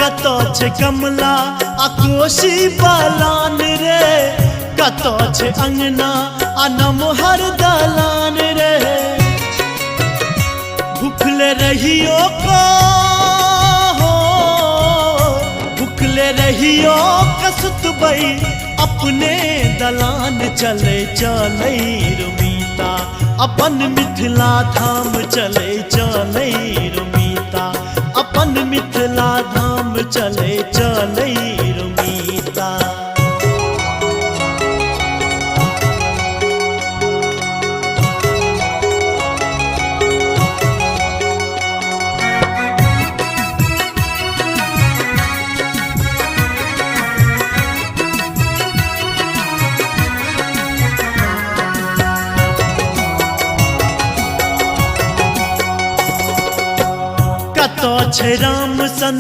कतो छे कमला आ कोशी बालान रे, कतो छे अंगना आ नमहर दलान रे। भूखले रहियो को भूखले रहियो कसुतबई अपने दलान चले चले रुमीता, अपन मिथिला धाम चले चले रुमीता, अपन मिथिला धाम चले चले रुमीता। कतो छे राम सन